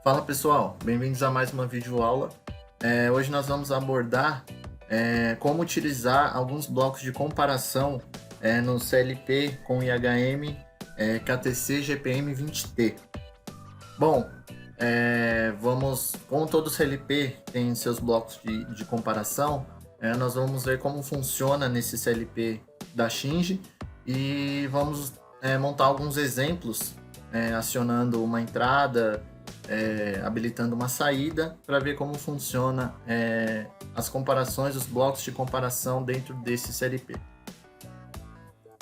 Fala pessoal, bem-vindos a mais uma videoaula. Hoje nós vamos abordar como utilizar alguns blocos de comparação no CLP com IHM KTC GPM 20T. Bom, como todo CLP tem seus blocos de comparação, nós vamos ver como funciona nesse CLP da Shinji e vamos montar alguns exemplos acionando uma entrada, habilitando uma saída para ver como funciona as comparações, os blocos de comparação dentro desse CLP.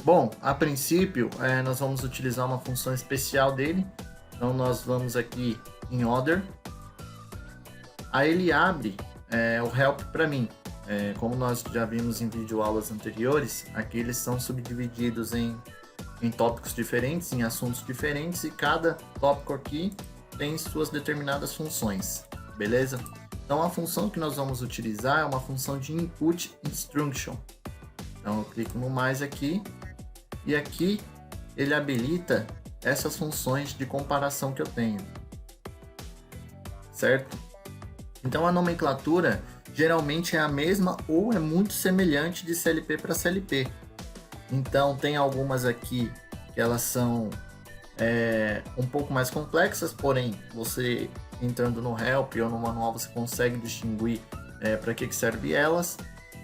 Bom, a princípio nós vamos utilizar uma função especial dele. Então nós vamos aqui em Other, aí ele abre o Help para mim. Como nós já vimos em videoaulas anteriores, aqui eles são subdivididos em tópicos diferentes, em assuntos diferentes, e cada tópico aqui tem suas determinadas funções, beleza? Então a função que nós vamos utilizar é uma função de Input Instruction. Então eu clico no mais aqui, e aqui ele habilita essas funções de comparação que eu tenho, certo? Então a nomenclatura geralmente é a mesma ou é muito semelhante de CLP para CLP. Então tem algumas aqui que elas são um pouco mais complexas, porém você entrando no Help ou no manual você consegue distinguir para que serve elas.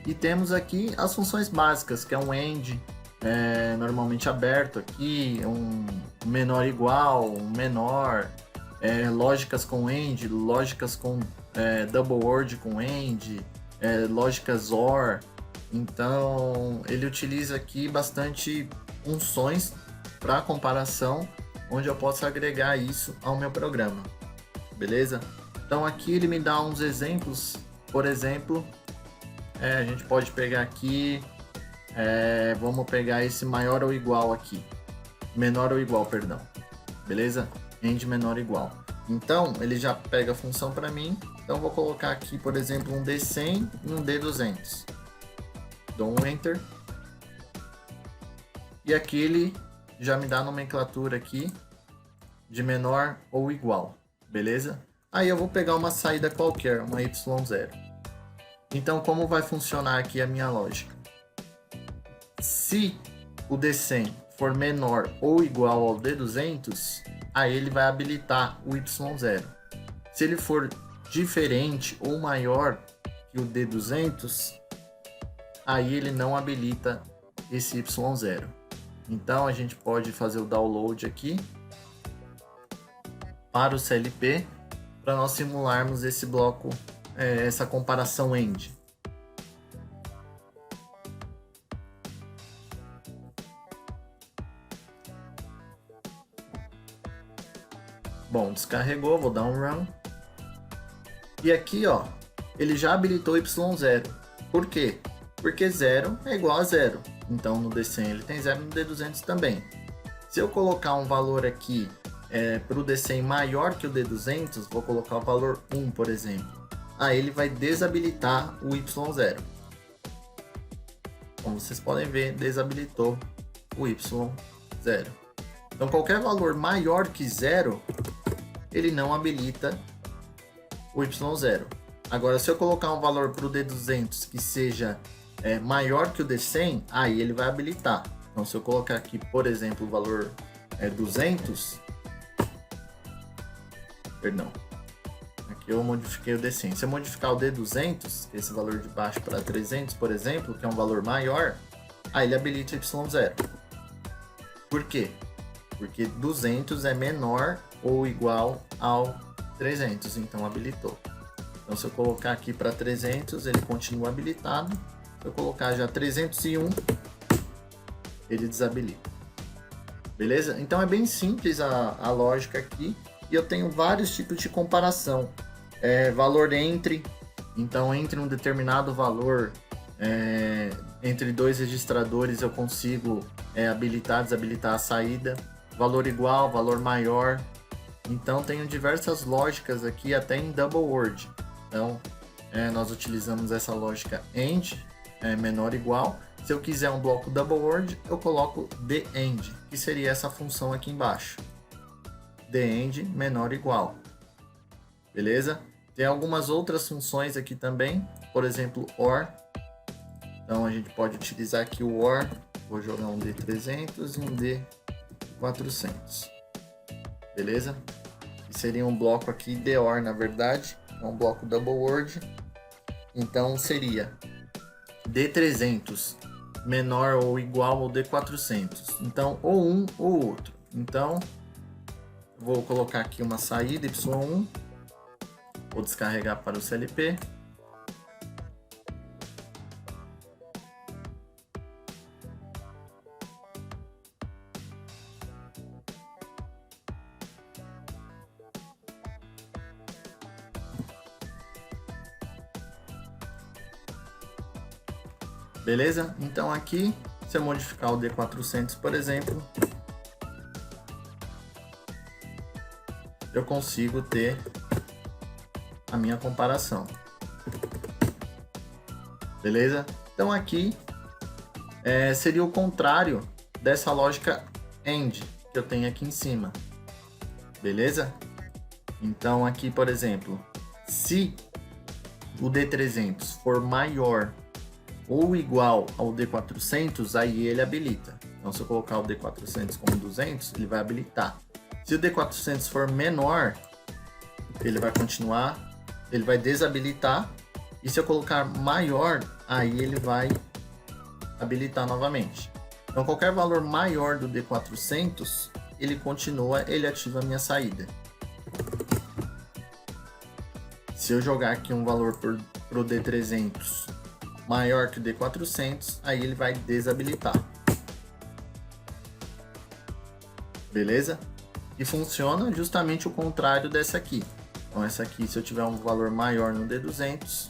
E temos aqui as funções básicas, que é um AND, normalmente aberto aqui, um menor igual, um menor, lógicas com AND, lógicas com double word com AND, lógicas OR. Então ele utiliza aqui bastante funções para comparação, onde eu posso agregar isso ao meu programa, beleza? Então aqui ele me dá uns exemplos. Por exemplo, a gente pode pegar aqui, vamos pegar esse maior ou igual aqui, menor ou igual, perdão, beleza? AND menor ou igual. Então ele já pega a função para mim. Então vou colocar aqui, por exemplo, um D100 e um D200. Dou um Enter. E aqui ele já me dá a nomenclatura aqui de menor ou igual, beleza? Aí eu vou pegar uma saída qualquer, uma Y0. Então como vai funcionar aqui a minha lógica? Se o D100 for menor ou igual ao D200, aí ele vai habilitar o Y0. Se ele for diferente ou maior que o D200, aí ele não habilita esse Y0. Então a gente pode fazer o download aqui para o CLP, para nós simularmos esse bloco, essa comparação AND. Bom, descarregou, vou dar um run. E aqui, ó, ele já habilitou Y0. Por quê? Porque 0 é igual a 0. Então no D100 ele tem 0, no D200 também. Se eu colocar um valor aqui para o D100 maior que o D200, vou colocar o valor 1, por exemplo. Aí ele vai desabilitar o Y0. Como vocês podem ver, desabilitou o Y0. Então qualquer valor maior que 0, ele não habilita o Y0. Agora, se eu colocar um valor para o D200 que seja maior que o D100, aí ele vai habilitar. Então, se eu colocar aqui, por exemplo, o valor 200, perdão, aqui eu modifiquei o D100. Se eu modificar o D200, esse valor de baixo, para 300, por exemplo, que é um valor maior, aí ele habilita o Y0. Por quê? Porque 200 é menor ou igual ao 300, então habilitou. Então, se eu colocar aqui para 300, ele continua habilitado. Se eu colocar já 301, ele desabilita. Beleza? Então é bem simples a lógica aqui. E eu tenho vários tipos de comparação. Valor entre. Então, entre um determinado valor, entre dois registradores, eu consigo habilitar, desabilitar a saída. Valor igual, valor maior. Então, tenho diversas lógicas aqui, até em double word. Então, nós utilizamos essa lógica AND, menor ou igual. Se eu quiser um bloco double word, eu coloco TheAnd, que seria essa função aqui embaixo. TheAnd menor ou igual. beleza? Tem algumas outras funções aqui também, por exemplo, OR. Então a gente pode utilizar aqui o OR. Vou jogar um D300 e um D400, beleza? Que seria um bloco aqui de OR, na verdade, é um bloco double word. Então seria D300 menor ou igual ao D400. Então ou um ou outro. Então vou colocar aqui uma saída Y1, vou descarregar para o CLP. Beleza? Então aqui, se eu modificar o D400, por exemplo, eu consigo ter a minha comparação. Beleza? Então aqui seria o contrário dessa lógica AND que eu tenho aqui em cima. Beleza? Então aqui, por exemplo, se o D300 for maior ou igual ao D400, aí ele habilita. Então se eu colocar o D400 como 200, ele vai habilitar. Se o D400 for menor, ele vai continuar, ele vai desabilitar. E se eu colocar maior, aí ele vai habilitar novamente. Então qualquer valor maior do D400, ele continua, ele ativa a minha saída. Se eu jogar aqui um valor para o D300 maior que o D400, aí ele vai desabilitar. Beleza? E funciona justamente o contrário dessa aqui. Então essa aqui, se eu tiver um valor maior no D200,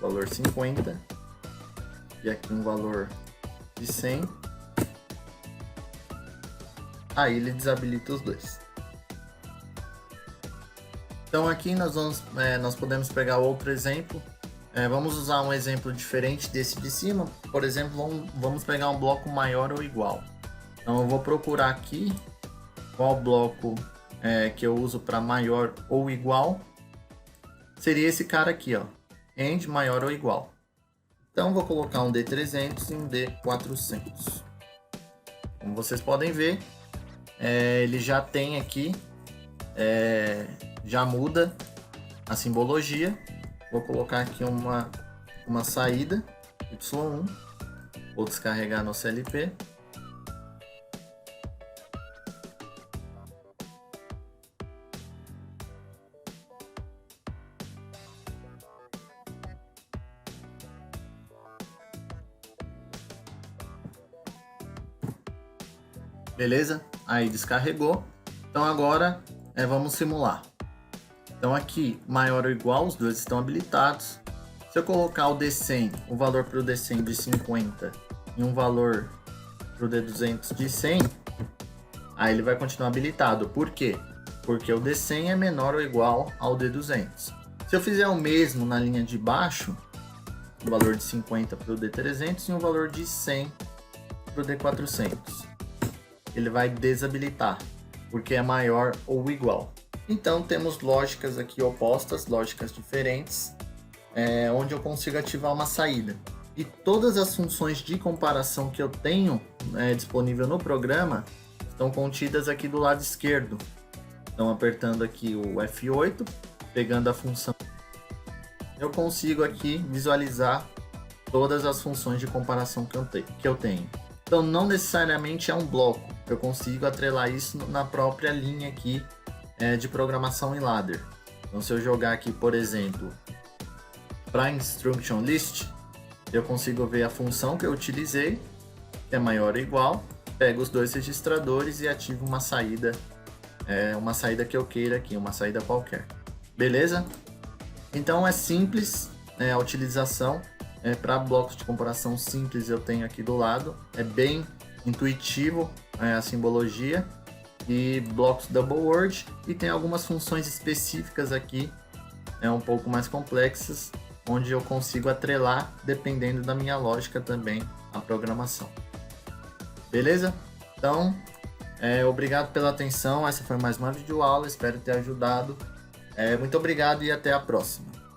valor 50, e aqui um valor de 100, aí ele desabilita os dois. Então aqui nós podemos pegar outro exemplo. Vamos usar um exemplo diferente desse de cima. Por exemplo, vamos pegar um bloco maior ou igual. Então eu vou procurar aqui qual bloco que eu uso para maior ou igual. Seria esse cara aqui, ó, AND maior ou igual. Então vou colocar um D300 e um D400. Como vocês podem ver, ele já tem aqui, já muda a simbologia. Vou colocar aqui uma saída Y1, vou descarregar no CLP. Beleza? Aí descarregou. Então agora vamos simular. Então aqui, maior ou igual, os dois estão habilitados. Se eu colocar o D100, o valor para o D100 de 50 e um valor para o D200 de 100, aí ele vai continuar habilitado. Por quê? Porque o D100 é menor ou igual ao D200. Se eu fizer o mesmo na linha de baixo, o valor de 50 para o D300 e um valor de 100 para o D400, ele vai desabilitar, porque é maior ou igual. Então temos lógicas aqui opostas, lógicas diferentes, onde eu consigo ativar uma saída. E todas as funções de comparação que eu tenho disponível no programa estão contidas aqui do lado esquerdo. Então apertando aqui o F8, pegando a função, eu consigo aqui visualizar todas as funções de comparação que eu tenho. Então não necessariamente é um bloco, eu consigo atrelar isso na própria linha aqui de programação em ladder. Então se eu jogar aqui, por exemplo, para instruction list, eu consigo ver a função que eu utilizei, que é maior ou igual, pego os dois registradores e ativo uma saída que eu queira aqui, uma saída qualquer. Beleza? Então é simples a utilização. Para blocos de comparação simples eu tenho aqui do lado, é bem intuitivo a simbologia. E blocos double word, e tem algumas funções específicas aqui, um pouco mais complexas, onde eu consigo atrelar, dependendo da minha lógica também, a programação. Beleza? Então, obrigado pela atenção, essa foi mais uma videoaula, espero ter ajudado. Muito obrigado e até a próxima.